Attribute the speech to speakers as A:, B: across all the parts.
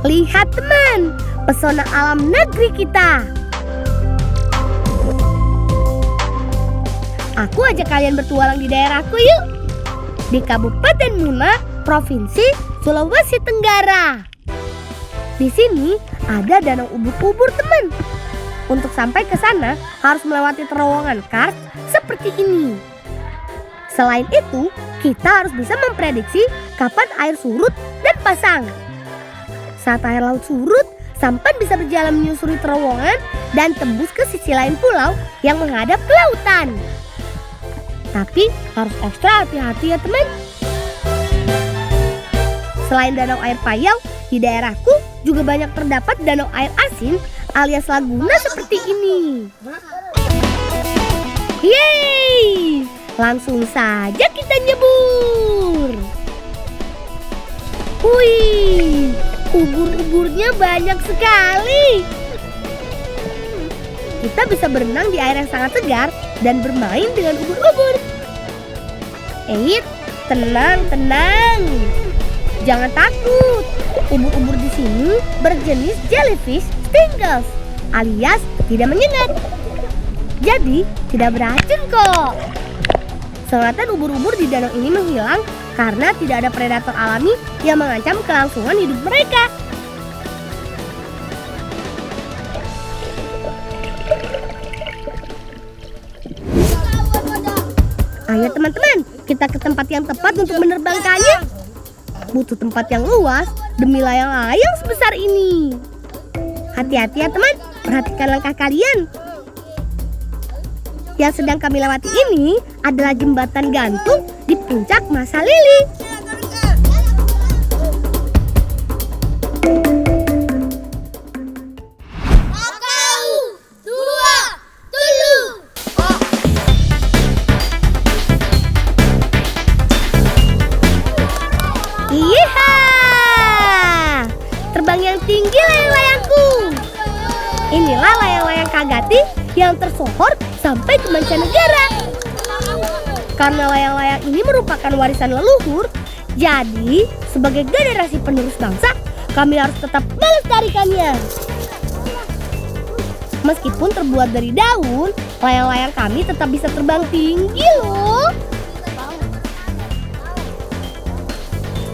A: Lihat teman, pesona alam negeri kita. Aku ajak kalian bertualang di daerahku yuk. Di Kabupaten Muna, Provinsi Sulawesi Tenggara. Di sini ada danau ubur-ubur teman. Untuk sampai ke sana harus melewati terowongan kars seperti ini. Selain itu, kita harus bisa memprediksi kapan air surut dan pasang. Saat air laut surut, sampan bisa berjalan menyusuri terowongan dan tembus ke sisi lain pulau yang menghadap ke lautan. Tapi harus ekstra hati-hati ya teman. Selain danau air payau, di daerahku juga banyak terdapat danau air asin alias laguna seperti ini. Yeay! Langsung saja kita nyebur. Wih, ubur-uburnya banyak sekali. Kita bisa berenang di air yang sangat segar dan bermain dengan ubur-ubur. Tenang. Jangan takut. Ubur-ubur di sini berjenis jellyfish stingles, alias tidak menyengat. Jadi tidak beracun kok. Sengatan ubur-ubur di danau ini menghilang karena tidak ada predator alami yang mengancam kelangsungan hidup mereka. Ayo teman-teman, kita ke tempat yang tepat untuk menerbangkannya. Butuh tempat yang luas demi layang-layang sebesar ini. Hati-hati ya teman, perhatikan langkah kalian. Yang sedang kami lewati ini adalah jembatan gantung di puncak Masa Lili. Yeeha! Terbang yang tinggi layang-layangku. Inilah layang-layang Kagati yang tersohor sampai ke mancanegara. Karena layang-layang ini merupakan warisan leluhur, jadi sebagai generasi penerus bangsa, kami harus tetap melestarikannya. Meskipun terbuat dari daun, layang-layang kami tetap bisa terbang tinggi loh.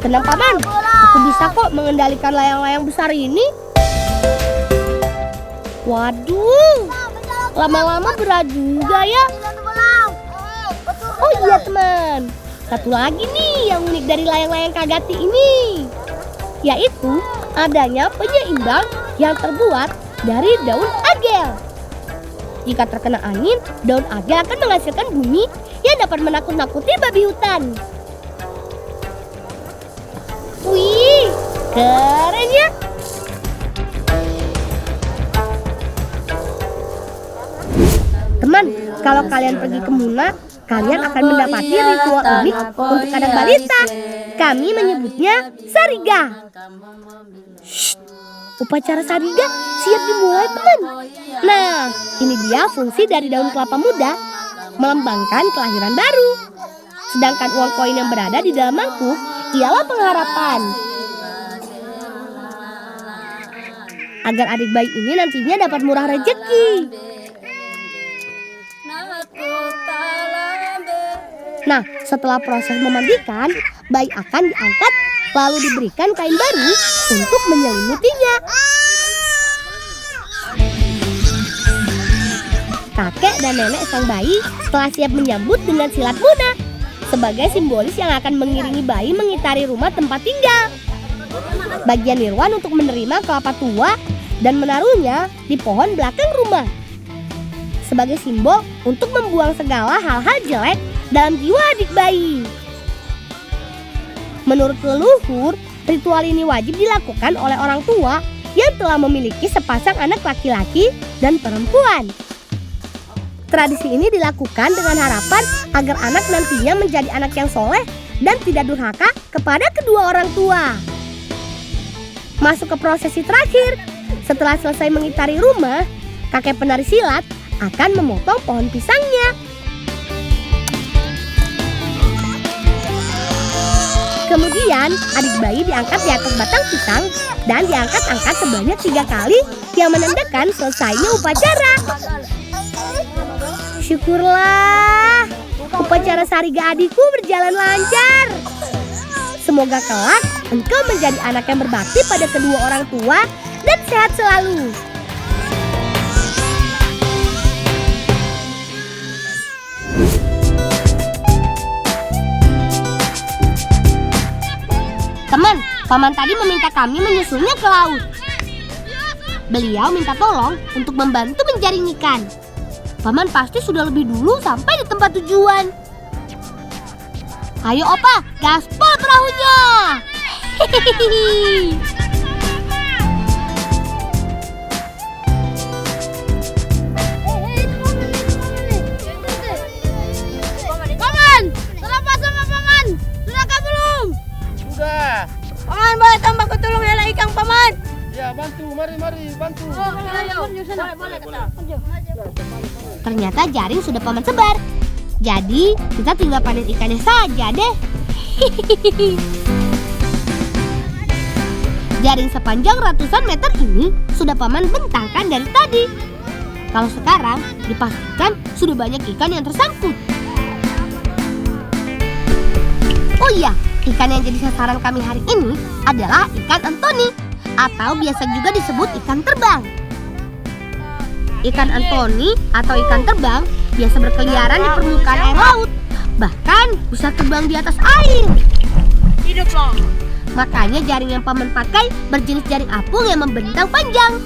A: Tenang paman, aku bisa kok mengendalikan layang-layang besar ini. Waduh, lama-lama berat juga ya. Oh iya teman, satu lagi nih yang unik dari layang-layang Kagati ini, yaitu adanya penyeimbang yang terbuat dari daun agel. Jika terkena angin, daun agel akan menghasilkan bunyi yang dapat menakut-nakuti babi hutan. Wih, keren ya. Teman, kalau kalian pergi ke Muna, kalian akan mendapati ritual unik untuk anak balita. Kami menyebutnya Sariga. Shh, upacara Sariga siap dimulai teman. Nah, ini dia fungsi dari daun kelapa muda, melambangkan kelahiran baru. Sedangkan uang koin yang berada di dalam mangkuk ialah pengharapan. Agar adik bayi ini nantinya dapat murah rezeki. Nah, setelah proses memandikan, bayi akan diangkat lalu diberikan kain baru untuk menyelimutinya. Kakek dan nenek sang bayi telah siap menyambut dengan silat Muna sebagai simbolis yang akan mengiringi bayi mengitari rumah tempat tinggal. Bagian Nirwan untuk menerima kelapa tua dan menaruhnya di pohon belakang rumah sebagai simbol untuk membuang segala hal-hal jelek dalam jiwa adik bayi. Menurut leluhur, ritual ini wajib dilakukan oleh orang tua yang telah memiliki sepasang anak laki-laki dan perempuan. Tradisi ini dilakukan dengan harapan agar anak nantinya menjadi anak yang soleh dan tidak durhaka kepada kedua orang tua. Masuk ke prosesi terakhir. Setelah selesai mengitari rumah, kakek penari silat akan memotong pohon pisangnya. Kemudian adik bayi diangkat di atas batang pisang dan diangkat-angkat sebanyak 3 kali yang menandakan selesainya upacara. Syukurlah, upacara Sariga adikku berjalan lancar. Semoga kelak engkau menjadi anak yang berbakti pada kedua orang tua dan sehat selalu. Teman, paman tadi meminta kami menyusulnya ke laut. Beliau minta tolong untuk membantu menjaring ikan. Paman pasti sudah lebih dulu sampai di tempat tujuan. Ayo opa, gaspol perahunya. Hehehe. Paman, selamat sama paman. Sudahkah belum?
B: Sudah.
C: Paman, boleh tambah ke tulung hela ikan paman?
B: Ya, bantu, mari bantu.
A: Ternyata jaring sudah paman sebar. Jadi kita tinggal panen ikannya saja deh. Jaring sepanjang ratusan meter ini sudah paman bentangkan dari tadi. Kalau sekarang dipastikan sudah banyak ikan yang tersangkut. Oh iya, ikan yang jadi sasaran kami hari ini adalah ikan Antoni, atau biasa juga disebut ikan terbang. Ikan Antoni atau ikan terbang biasa berkeliaran di permukaan air laut, bahkan bisa terbang di atas air.
C: Hiduplah.
A: Makanya jaring yang paman pakai berjenis jaring apung yang membentang panjang.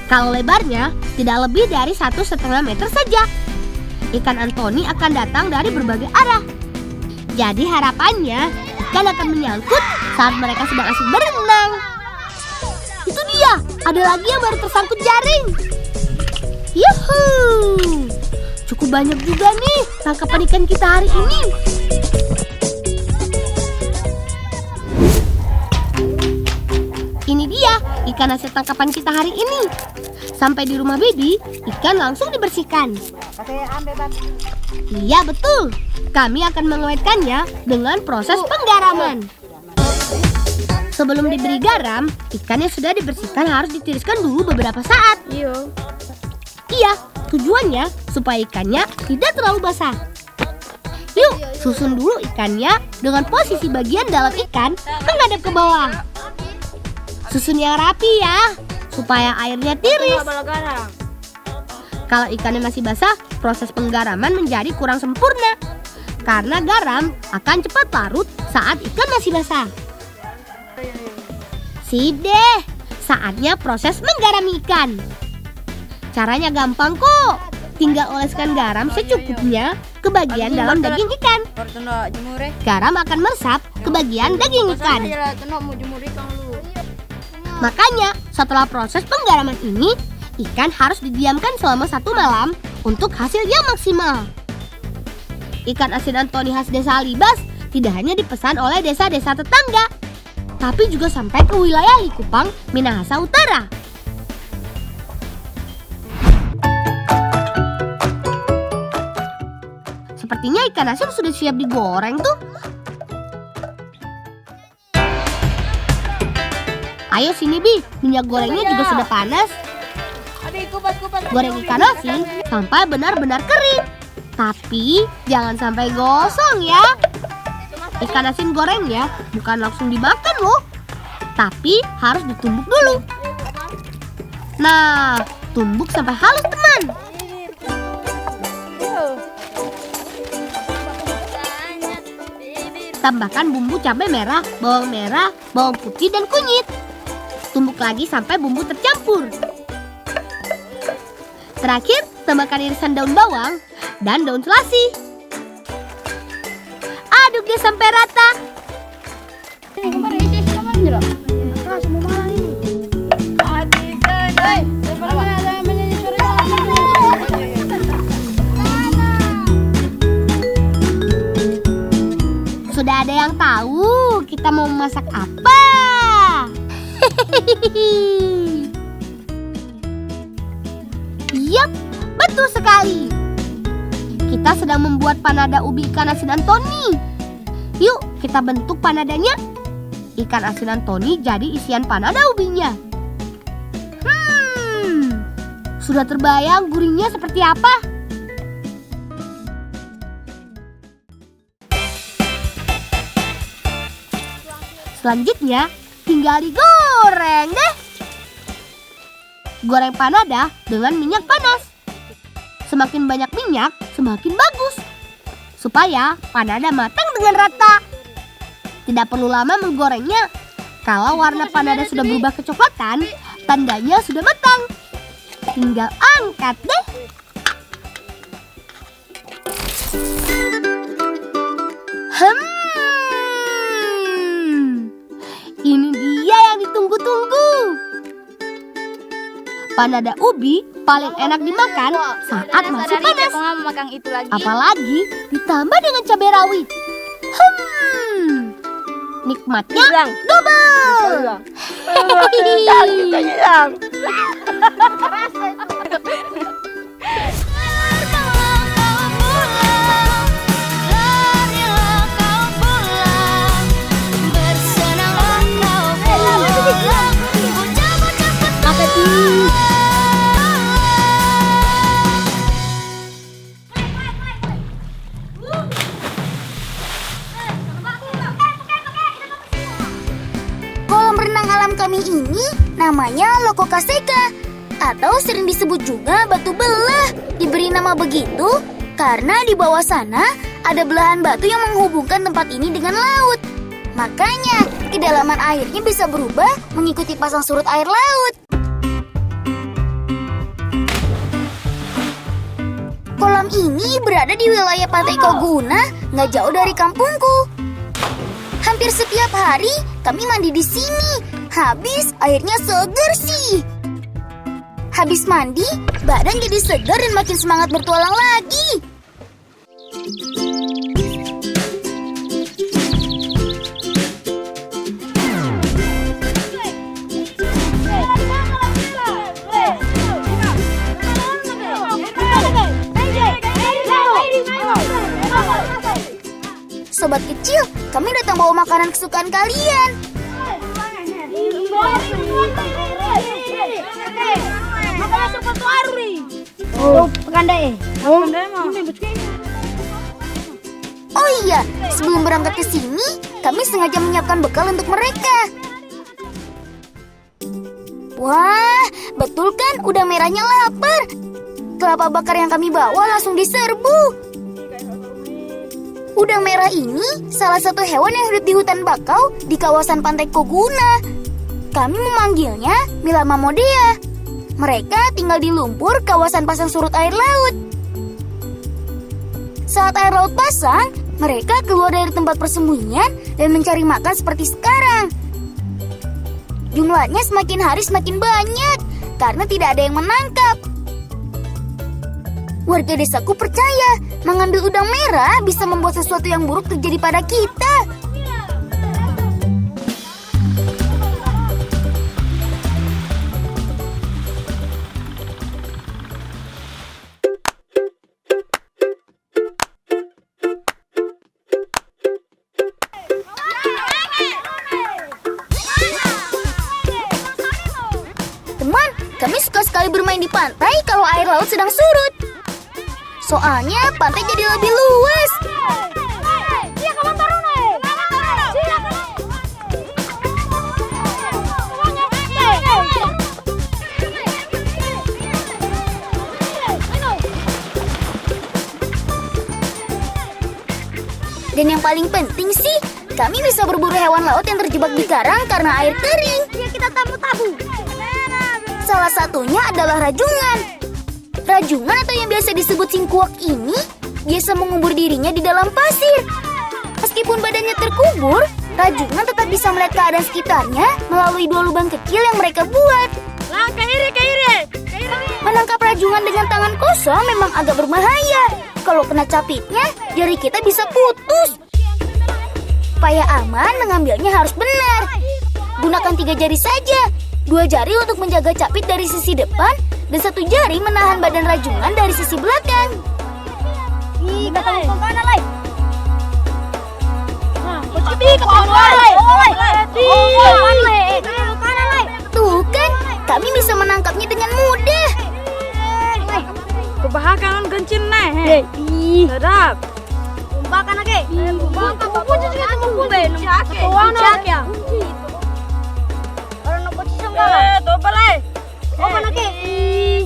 A: Kalau lebarnya tidak lebih dari 1,5 meter saja. Ikan Antoni akan datang dari berbagai arah. Jadi harapannya ikan akan menyangkut saat mereka sedang asik berenang. Itu dia, ada lagi yang baru tersangkut jaring. Yuhuu, cukup banyak juga nih tangkapan ikan kita hari ini. Ini dia ikan hasil tangkapan kita hari ini. Sampai di rumah Bibi, ikan langsung dibersihkan. Iya betul, kami akan mengawetkannya dengan proses penggaraman. Sebelum diberi garam, ikan yang sudah dibersihkan harus ditiriskan dulu beberapa saat. Iya, tujuannya supaya ikannya tidak terlalu basah. Yuk, susun dulu ikannya dengan posisi bagian dalam ikan menghadap ke bawah. Susun yang rapi ya, supaya airnya tiris. Kalau ikannya masih basah, proses penggaraman menjadi kurang sempurna. Karena garam akan cepat larut saat ikan masih basah. Sip deh, saatnya proses menggaram ikan. Caranya gampang kok, tinggal oleskan garam secukupnya ke bagian dalam daging ikan. Garam akan meresap ke bagian daging ikan. Makanya setelah proses penggaraman ini, ikan harus didiamkan selama 1 malam untuk hasil yang maksimal. Ikan asin Antoni khas desa Alibas tidak hanya dipesan oleh desa-desa tetangga, tapi juga sampai ke wilayah Likupang, Minahasa Utara. Sepertinya ikan asin sudah siap digoreng tuh. Ayo sini Bi, minyak gorengnya juga sudah panas. Goreng ikan asin sampai benar-benar kering. Tapi jangan sampai gosong ya. Ikan asin gorengnya bukan langsung dimakan loh, tapi harus ditumbuk dulu. Nah, tumbuk sampai halus teman. Tambahkan bumbu cabai merah, bawang putih, dan kunyit. Tumbuk lagi sampai bumbu tercampur. Terakhir, tambahkan irisan daun bawang dan daun selasi. Aduk deh sampai rata. Sudah ada yang tahu kita mau masak apa? Yap, betul sekali. Kita sedang membuat panada ubi ikan asin Antoni. Yuk, kita bentuk panadanya. ikan asinan Tony jadi isian panada ubinya. Sudah terbayang gurihnya seperti apa? Selanjutnya tinggal digoreng deh. Goreng panada dengan minyak panas. Semakin banyak minyak, semakin bagus. Supaya panada matang dengan rata. Tidak perlu lama menggorengnya. Kalau warna panada sudah berubah kecoklatan, tandanya sudah matang. Tinggal angkat deh. Ini dia yang ditunggu-tunggu. Panada ubi paling enak dimakan saat masih panas. Apalagi ditambah dengan cabai rawit. Nikmatnya double.
D: Kolam renang alam kami ini namanya Loko Kaseka atau sering disebut juga Batu Belah. Diberi nama begitu karena di bawah sana ada belahan batu yang menghubungkan tempat ini dengan laut. Makanya kedalaman airnya bisa berubah mengikuti pasang surut air laut. Kolam ini berada di wilayah Pantai Koguna, nggak jauh dari kampungku. Hampir setiap hari kami mandi di sini. Habis airnya seger sih. Habis mandi, badan jadi segar dan makin semangat bertualang lagi. Sobat kecil, kami datang bawa makanan kesukaan kalian. Oh iya, sebelum berangkat ke sini, kami sengaja menyiapkan bekal untuk mereka. Wah, betul kan? Udang merahnya lapar. Kelapa bakar yang kami bawa langsung diserbu. Udang merah ini salah satu hewan yang hidup di hutan bakau di kawasan Pantai Koguna. Kami memanggilnya Mila Mamodea. Mereka tinggal di lumpur kawasan pasang surut air laut. Saat air laut pasang, mereka keluar dari tempat persembunyian dan mencari makan seperti sekarang. Jumlahnya semakin hari semakin banyak karena tidak ada yang menangkap. Warga desaku percaya mengambil udang merah bisa membuat sesuatu yang buruk terjadi pada kita. Teman, kami suka sekali bermain di pantai kalau air laut sedang surut. Soalnya pantai jadi lebih luas. Dan yang paling penting sih, kami bisa berburu hewan laut yang terjebak di karang karena air kering. Kita tabu-tabu. Salah satunya adalah rajungan. Rajungan atau yang biasa disebut singkuak ini biasa mengubur dirinya di dalam pasir. Meskipun badannya terkubur, rajungan tetap bisa melihat keadaan sekitarnya melalui dua lubang kecil yang mereka buat.
C: Ke kiri.
D: Menangkap rajungan dengan tangan kosong memang agak berbahaya. Kalau kena capitnya, jari kita bisa putus. Supaya aman, mengambilnya harus benar. Gunakan 3 jari saja. 2 jari untuk menjaga capit dari sisi depan dan 1 jari menahan badan rajungan dari sisi belakang. Tuh kan, kami bisa menangkapnya dengan mudah.
C: Kebahagiaan kencing nih. Sedap.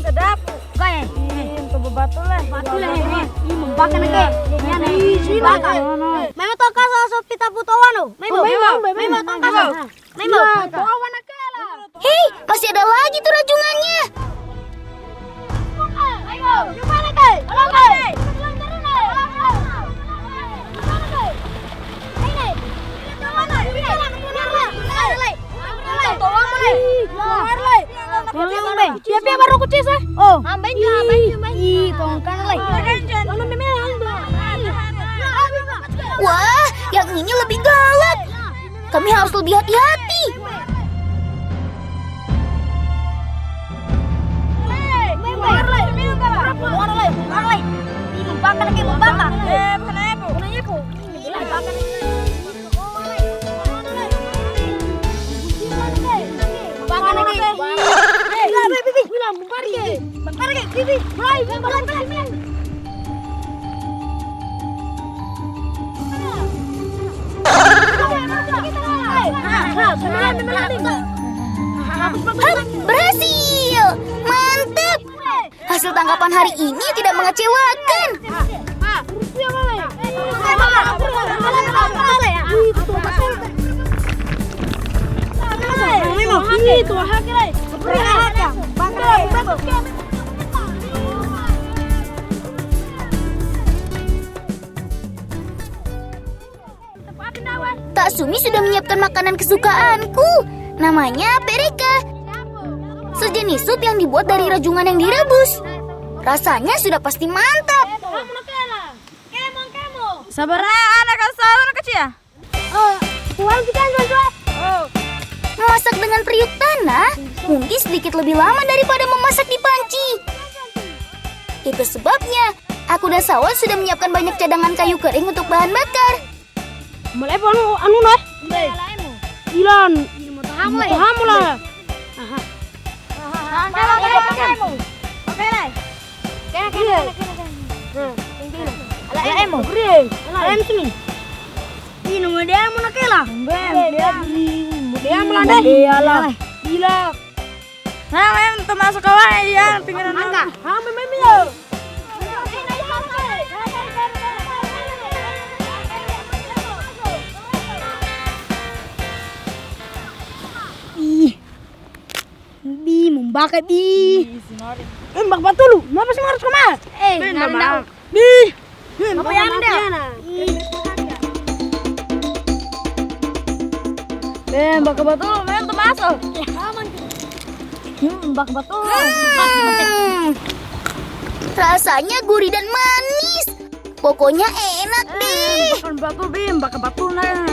C: Sedap. Batu lah.
D: Hei, masih ada lagi tuh rajungannya. Wah, yang ini lebih galak. Kami harus lebih hati-hati. Berhasil! Mantap! Hasil tangkapan hari ini tidak mengecewakan. Kak Sumi sudah menyiapkan makanan kesukaanku. Namanya pereka. Sejenis sup yang dibuat dari rajungan yang direbus. Rasanya sudah pasti mantap.
C: Sabar anak kecil.
D: Memasak dengan periuk tanah mungkin sedikit lebih lama daripada memasak di panci. Itu sebabnya aku dan Sawan sudah menyiapkan banyak cadangan kayu kering untuk bahan bakar.
A: Mulai anu nah. Ilan. Tahamu lah.
C: Masuk kawan yang pinggiran mangga.
A: Membakar mbak batu lu, ngapa sih harus kemana?
C: Nanda.
A: Apa yang ada?
C: Mbak batu, main masuk.
A: Mbak batu.
D: Rasanya gurih dan manis. Pokoknya enak deh.
C: Mbak batu, mbak batu nah.